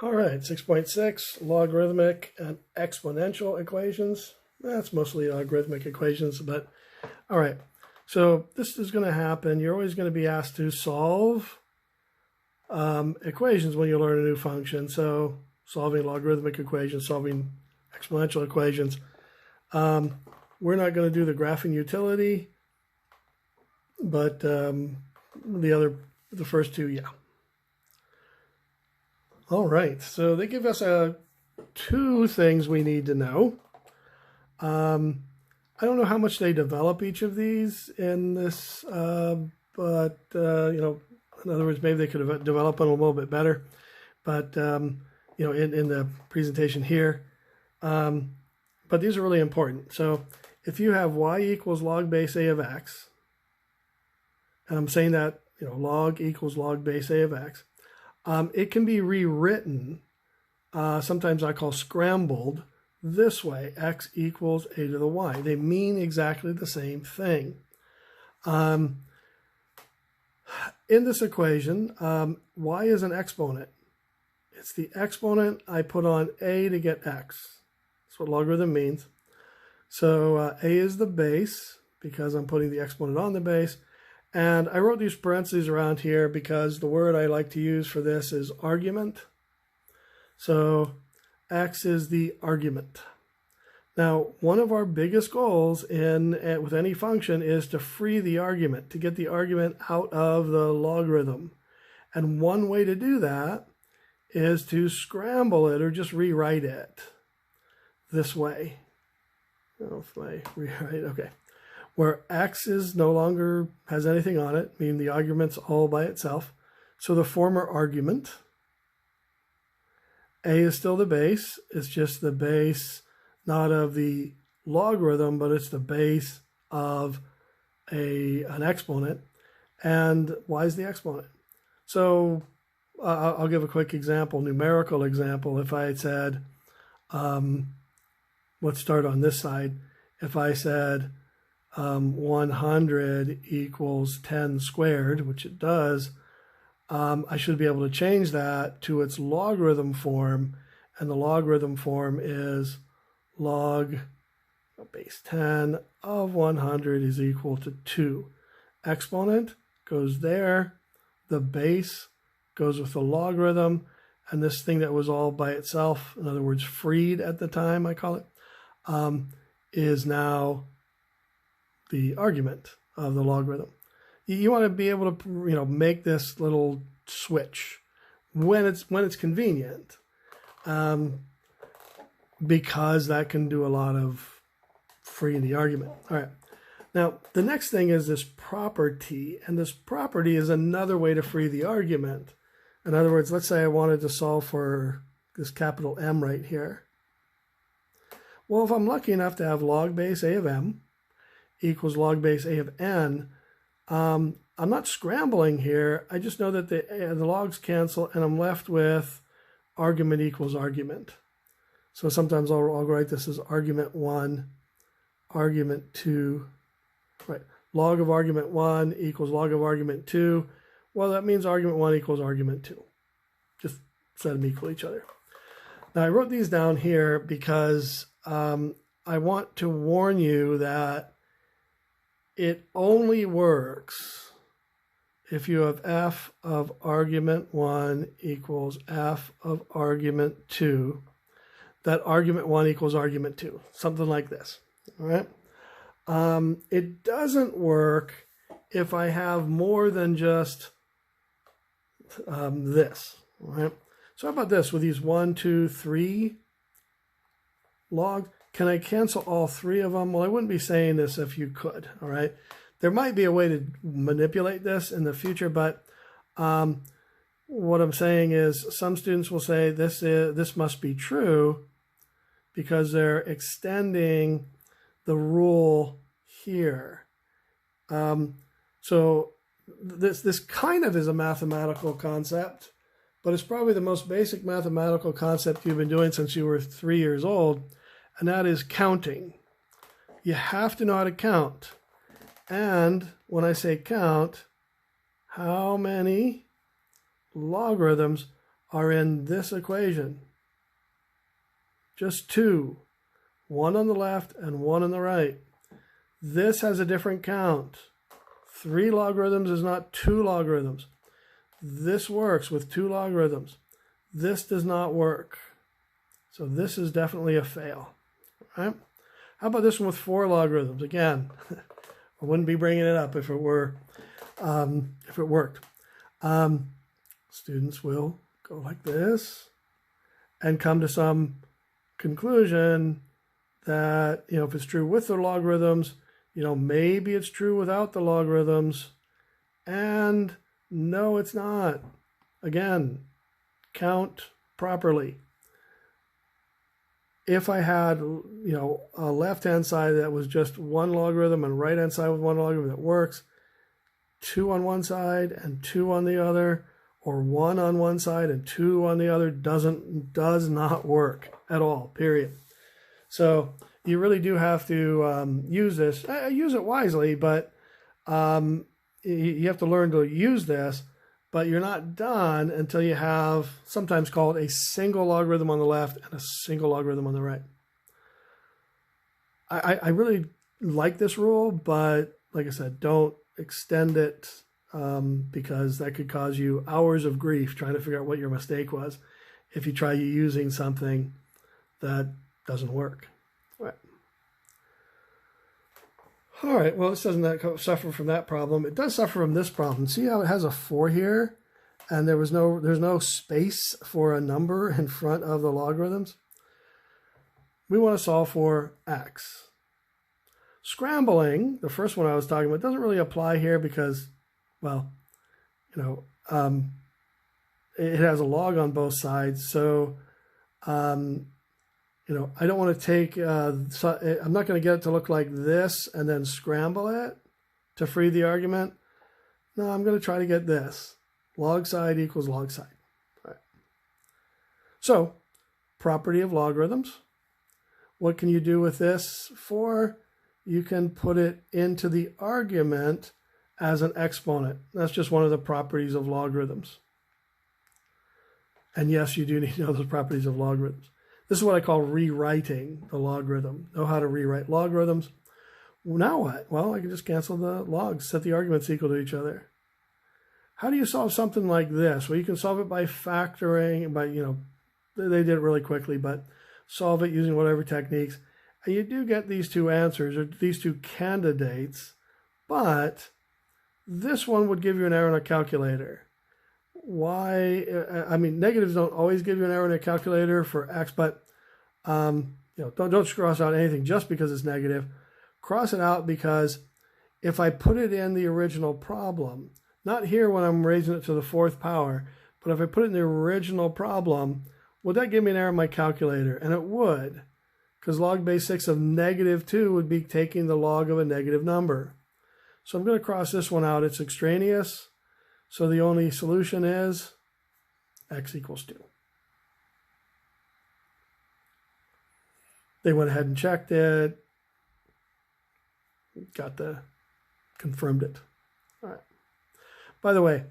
All right, 6.6, logarithmic and exponential equations. That's mostly logarithmic equations, but all right. So this is going to happen. You're always going to be asked to solve equations when you learn a new function. So solving logarithmic equations, solving exponential equations. We're not going to do the graphing utility, but the first two, yeah. All right, so they give us two things we need to know. I don't know how much they develop each of these in this, but you know, in other words, maybe they could have developed them a little bit better. But you know, in the presentation here, but these are really important. So if you have y equals log base a of x, and I'm saying that, you know, log equals log base a of x, it can be rewritten, sometimes I call scrambled, this way: x equals a to the y. They mean exactly the same thing. In this equation, y is an exponent. It's the exponent I put on a to get x. That's what logarithm means. So a is the base, because I'm putting the exponent on the base. And I wrote these parentheses around here because the word I like to use for this is argument. So x is the argument. Now, one of our biggest goals with any function is to free the argument, to get the argument out of the logarithm. And one way to do that is to scramble it or just rewrite it this way. Oh, if I rewrite, okay. Where x is no longer has anything on it, meaning the argument's all by itself. So the former argument, a is still the base. It's just the base, not of the logarithm, but it's the base of an exponent. And y is the exponent. So I'll give a quick example, numerical example. If I had said, let's start on this side. If I said 100 equals 10 squared, which it does, I should be able to change that to its logarithm form, and the logarithm form is log base 10 of 100 is equal to 2. Exponent goes there, the base goes with the logarithm, and this thing that was all by itself, in other words, freed at the time, I call it, is now the argument of the logarithm. You want to be able to, you know, make this little switch when it's convenient, because that can do a lot of freeing the argument. All right. Now the next thing is this property, and this property is another way to free the argument. In other words, let's say I wanted to solve for this capital M right here. Well, if I'm lucky enough to have log base a of m equals log base a of n, I'm not scrambling here. I just know that the logs cancel, and I'm left with argument equals argument. So sometimes I'll write this as argument 1, argument 2, right? Log of argument 1 equals log of argument 2. Well, that means argument 1 equals argument 2. Just set them equal to each other. Now I wrote these down here because I want to warn you that it only works if you have f of argument 1 equals f of argument 2, that argument 1 equals argument 2, something like this, all right? It doesn't work if I have more than just this, all right? So how about this, with these 1, 2, 3 logs? Can I cancel all three of them? Well, I wouldn't be saying this if you could, all right? There might be a way to manipulate this in the future, but what I'm saying is some students will say this must be true because they're extending the rule here. So this kind of is a mathematical concept, but it's probably the most basic mathematical concept you've been doing since you were 3 years old. And that is counting. You have to know how to count. And when I say count, how many logarithms are in this equation. Just two, one on the left and one on the right. This has a different count. 3 logarithms is not 2 logarithms. This works with 2 logarithms. This does not work. So this is definitely a fail. Right? How about this one with 4 logarithms? Again, I wouldn't be bringing it up if it were, if it worked. Students will go like this and come to some conclusion that, if it's true with the logarithms, maybe it's true without the logarithms. And no, it's not. Again, count properly. If I had, a left-hand side that was just 1 logarithm and right-hand side with 1 logarithm, that works. 2 on one side and 2 on the other, or 1 on one side and 2 on the other does not work at all, period. So you really do have to use this. Use it wisely, but you have to learn to use this. But you're not done until you have sometimes called a single logarithm on the left and a single logarithm on the right. I really like this rule, but like I said, don't extend it because that could cause you hours of grief trying to figure out what your mistake was if you try using something that doesn't work. All right, well, this doesn't suffer from that problem. It does suffer from this problem. See how it has a 4 here, and there's no space for a number in front of the logarithms? We want to solve for x. Scrambling, the first one I was talking about, doesn't really apply here because, well, it has a log on both sides. So, I don't want to take, I'm not going to get it to look like this and then scramble it to free the argument. No, I'm going to try to get this. Log side equals log side. All right. So, property of logarithms. What can you do with this for? You can put it into the argument as an exponent. That's just one of the properties of logarithms. And yes, you do need to know those properties of logarithms. This is what I call rewriting the logarithm. Know how to rewrite logarithms. Now what? Well, I can just cancel the logs, set the arguments equal to each other. How do you solve something like this? Well, you can solve it by factoring, they did it really quickly, but solve it using whatever techniques. And you do get these two answers, or these two candidates, but this one would give you an error in a calculator. Why? Negatives don't always give you an error in a calculator for x, but don't cross out anything just because it's negative. Cross it out because if I put it in the original problem, not here when I'm raising it to the 4th power, but if I put it in the original problem, would that give me an error in my calculator? And it would, because log base 6 of -2 would be taking the log of a negative number. So I'm going to cross this one out. It's extraneous. So the only solution is x equals 2. They went ahead and checked it, confirmed it. All right. By the way,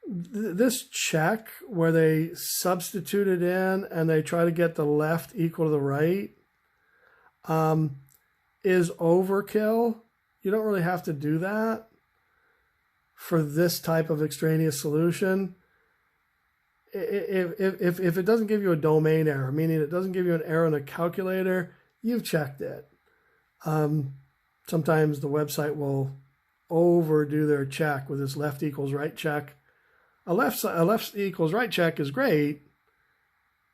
this check where they substitute it in and they try to get the left equal to the right is overkill. You don't really have to do that for this type of extraneous solution. If it doesn't give you a domain error, meaning it doesn't give you an error in a calculator, you've checked it. Sometimes the website will overdo their check with this left equals right check. A left equals right check is great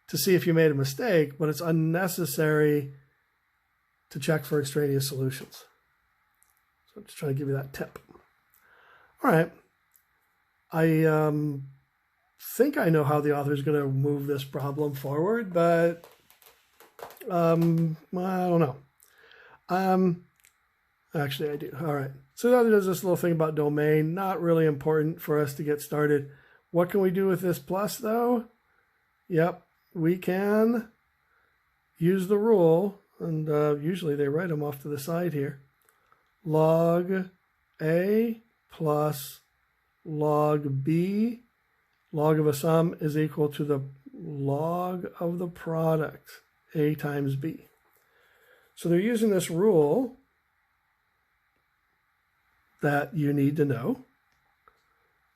to see if you made a mistake, but it's unnecessary to check for extraneous solutions. So I'm just trying to give you that tip. All right, I think I know how the author is going to move this problem forward, but I don't know. Actually, I do. All right, so now there's this little thing about domain, not really important for us to get started. What can we do with this plus, though? Yep, we can use the rule, and usually they write them off to the side here. Log A plus log B log of a sum is equal to the log of the product, A times B. So they're using this rule that you need to know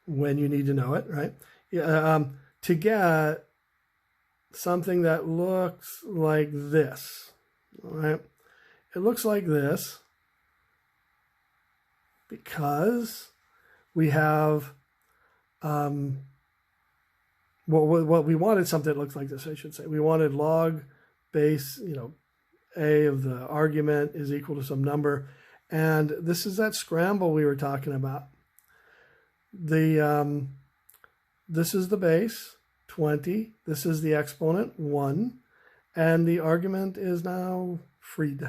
when you need to know it, right? To get something that looks like this, all right? It looks like this because we have, what we wanted something that looks like this, I should say. We wanted log base, A of the argument is equal to some number. And this is that scramble we were talking about. This is the base, 20. This is the exponent, 1. And the argument is now freed.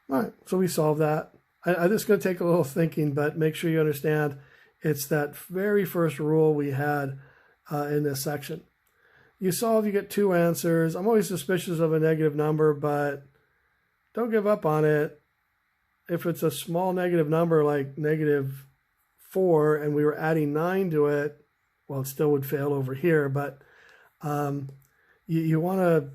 All right, so we solved that. I'm just going to take a little thinking, but make sure you understand it's that very first rule we had in this section. You solve, you get 2 answers. I'm always suspicious of a negative number, but don't give up on it. If it's a small negative number like -4 and we were adding 9 to it, well, it still would fail over here, but you want to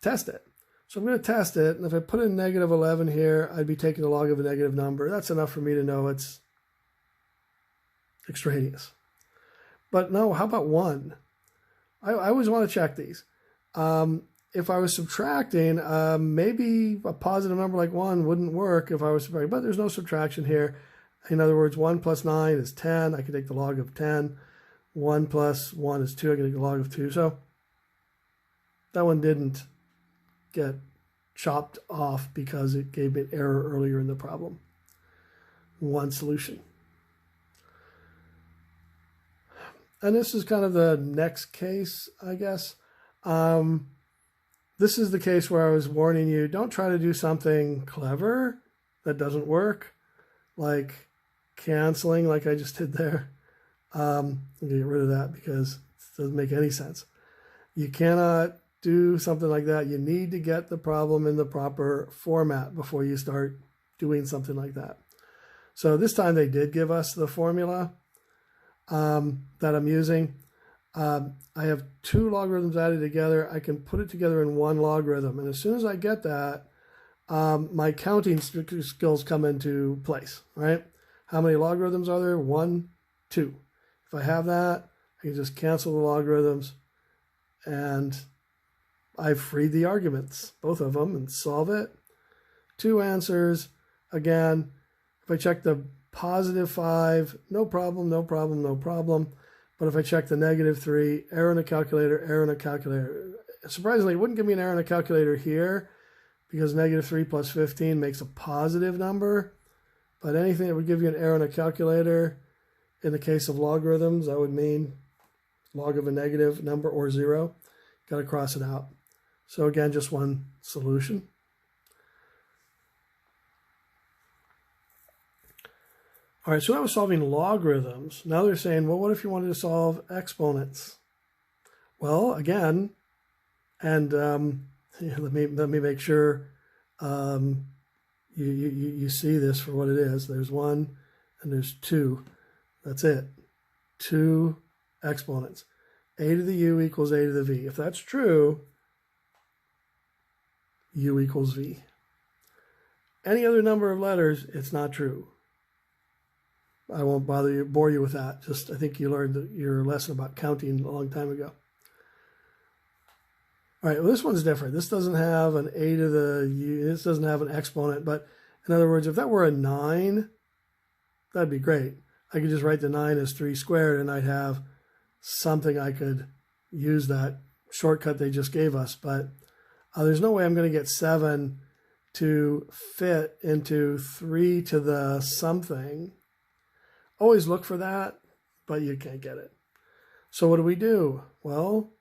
test it. So I'm going to test it, and if I put in -11 here, I'd be taking the log of a negative number. That's enough for me to know it's extraneous. But no, how about 1? I always want to check these. If I was subtracting, maybe a positive number like 1 wouldn't work if I was subtracting, but there's no subtraction here. In other words, 1 plus 9 is 10. I can take the log of 10. 1 plus 1 is 2. I can take the log of 2. So that one didn't get chopped off because it gave me an error earlier in the problem. 1 solution. And this is kind of the next case, I guess. This is the case where I was warning you, don't try to do something clever that doesn't work, like canceling like I just did there. I'm going to get rid of that because it doesn't make any sense. You cannot do something like that. You need to get the problem in the proper format before you start doing something like that. So this time they did give us the formula that I'm using. I have 2 logarithms added together. I can put it together in 1 logarithm. And as soon as I get that, my counting skills come into place, right? How many logarithms are there? 1, 2. If I have that, I can just cancel the logarithms, and I've freed the arguments, both of them, and solve it. 2 answers. Again, if I check the +5, no problem, no problem, no problem. But if I check the -3, error in the calculator, error in the calculator. Surprisingly, it wouldn't give me an error in the calculator here because -3 plus 15 makes a positive number. But anything that would give you an error in a calculator, in the case of logarithms, that would mean log of a negative number or 0. Got to cross it out. So again, just 1 solution. All right, so that was solving logarithms. Now they're saying, well, what if you wanted to solve exponents? Well, again, and let me make sure you see this for what it is. There's 1 and there's 2. That's it. 2 exponents. A to the u equals a to the v. If that's true, u equals v. Any other number of letters, it's not true. I won't bore you with that. Just I think you learned your lesson about counting a long time ago. All right, well, this one's different. This doesn't have an a to the u. This doesn't have an exponent. But in other words, if that were a 9, that'd be great. I could just write the 9 as 3 squared, and I'd have something I could use that shortcut they just gave us. But there's no way I'm going to get 7 to fit into 3 to the something. Always look for that, but you can't get it. So what do? Well,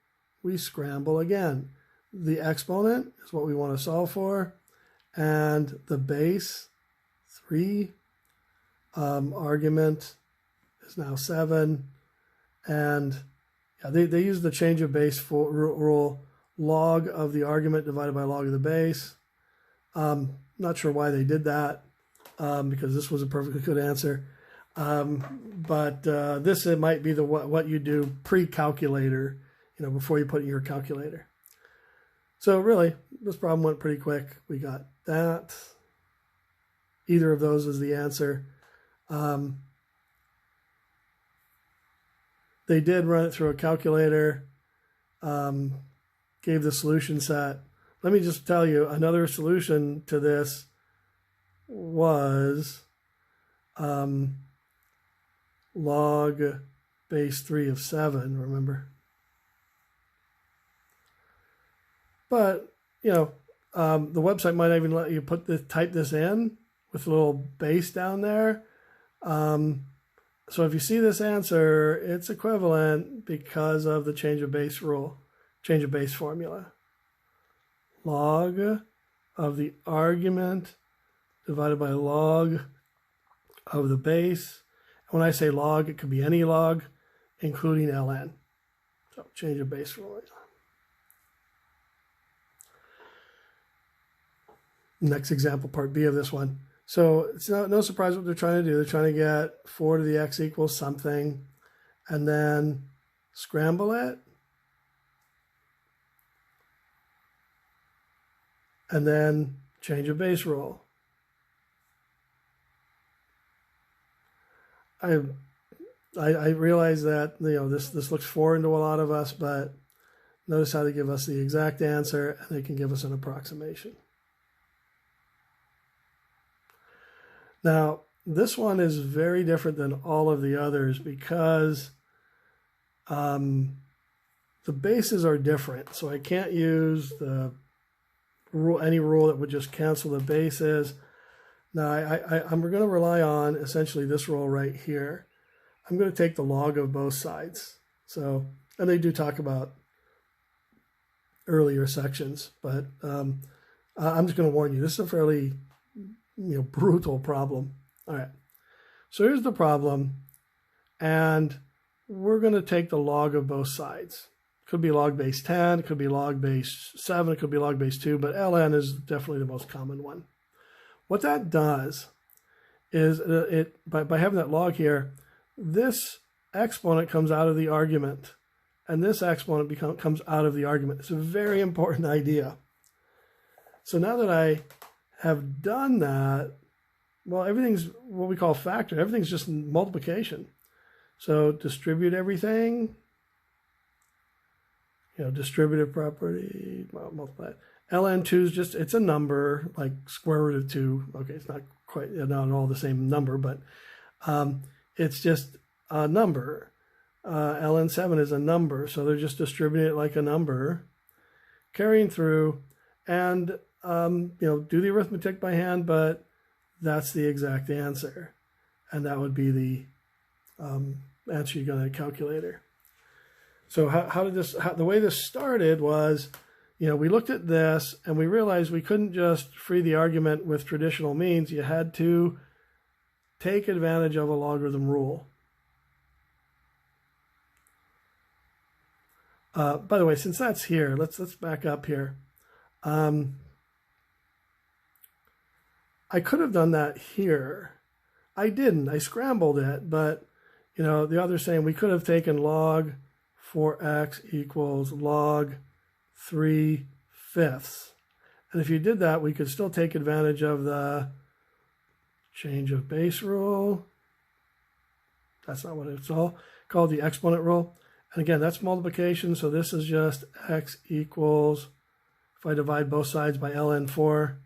we scramble again. The exponent is what we want to solve for, and the base, 3, argument is now 7, and yeah, they use the change of base rule, log of the argument divided by log of the base. Not sure why they did that, because this was a perfectly good answer. But this it might be the what you do pre-calculator, before you put in your calculator. So really, this problem went pretty quick. We got that. Either of those is the answer. They did run it through a calculator, gave the solution set. Let me just tell you, another solution to this was log base 3 of 7, remember? But, the website might even let you type this in with a little base down there. So if you see this answer, it's equivalent because of the change of base rule, change of base formula. Log of the argument divided by log of the base. When I say log, it could be any log, including ln. So change of base rule. Next example, part B of this one. So it's no surprise what they're trying to do. They're trying to get 4 to the x equals something, and then scramble it, and then change of base rule. I realize that this looks foreign to a lot of us, but notice how they give us the exact answer, and they can give us an approximation. Now, this one is very different than all of the others because the bases are different. So I can't use any rule that would just cancel the bases. Now, I'm going to rely on essentially this rule right here. I'm going to take the log of both sides. So, and they do talk about earlier sections, but I'm just going to warn you, this is a fairly brutal problem. All right, so here's the problem, and we're going to take the log of both sides. It could be log base 10, it could be log base 7, it could be log base 2, but ln is definitely the most common one. What that does is by having that log here, this exponent comes out of the argument, and this exponent comes out of the argument. It's a very important idea. So now that I have done that, well, everything's what we call factor. Everything's just multiplication. So distribute everything, distributive property, multiply. ln2 is just, it's a number, like square root of 2. Okay, it's not quite, not all the same number, but it's just a number. ln7 is a number, so they're just distributing it like a number, carrying through, and do the arithmetic by hand, but that's the exact answer. And that would be the answer you got on a calculator. So the way this started was, we looked at this and we realized we couldn't just free the argument with traditional means. You had to take advantage of a logarithm rule. By the way, since that's here, let's back up here. I could have done that here. I didn't. I scrambled it, but the other's saying we could have taken log 4x equals log 3/5. And if you did that, we could still take advantage of the change of base rule. That's not what it's all called, the exponent rule. And again, that's multiplication, so this is just x equals, if I divide both sides by ln4,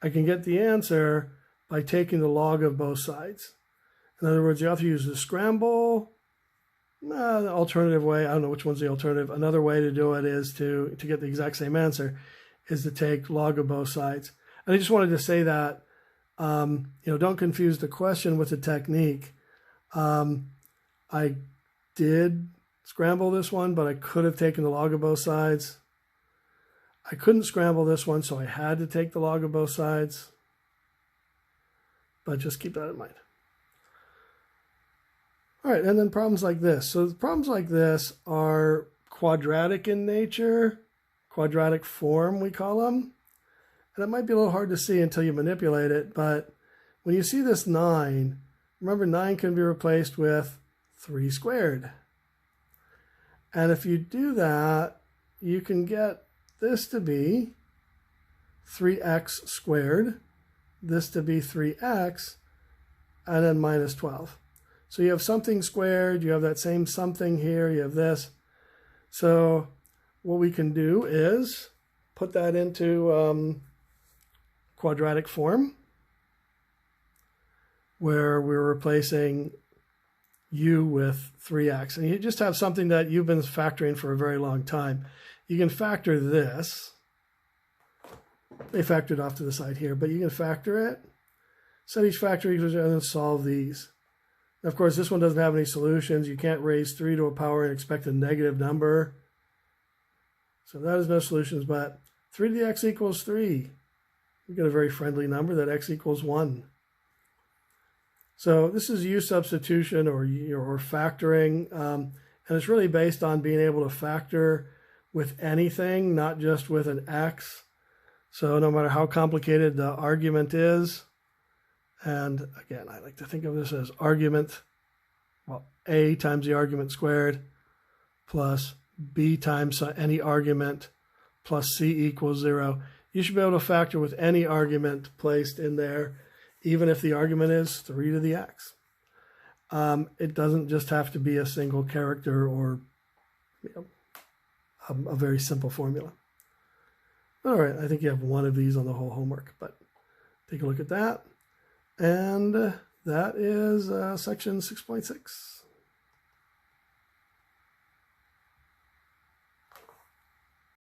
I can get the answer by taking the log of both sides. In other words, you have to use the scramble, the alternative way, I don't know which one's the alternative. Another way to do it is to get the exact same answer, is to take log of both sides. And I just wanted to say that, don't confuse the question with the technique. I did scramble this one, but I could have taken the log of both sides. I couldn't scramble this one, so I had to take the log of both sides. But just keep that in mind. All right, and then problems like this. So problems like this are quadratic in nature. quadratic form, we call them. And it might be a little hard to see until you manipulate it, but when you see this 9, remember 9 can be replaced with 3 squared. And if you do that, you can get this to be 3x squared, this to be 3x, and then minus 12. So you have something squared, you have that same something here, you have this. So what we can do is put that into quadratic form, where we're replacing u with 3x. And you just have something that you've been factoring for a very long time. You can factor this. They factored off to the side here, but you can factor it, set each factor equals, and then solve these. And of course, this one doesn't have any solutions. You can't raise 3 to a power and expect a negative number. So that is no solutions, but 3 to the x equals 3. We get a very friendly number that x equals 1. So this is u substitution or factoring, and it's really based on being able to factor with anything, not just with an x. So no matter how complicated the argument is, and again, I like to think of this as argument, well, a times the argument squared plus b times any argument plus c equals 0. You should be able to factor with any argument placed in there, even if the argument is 3 to the x. It doesn't just have to be a single character or a very simple formula. All right, I think you have one of these on the whole homework, but take a look at that. And that is section 6.6.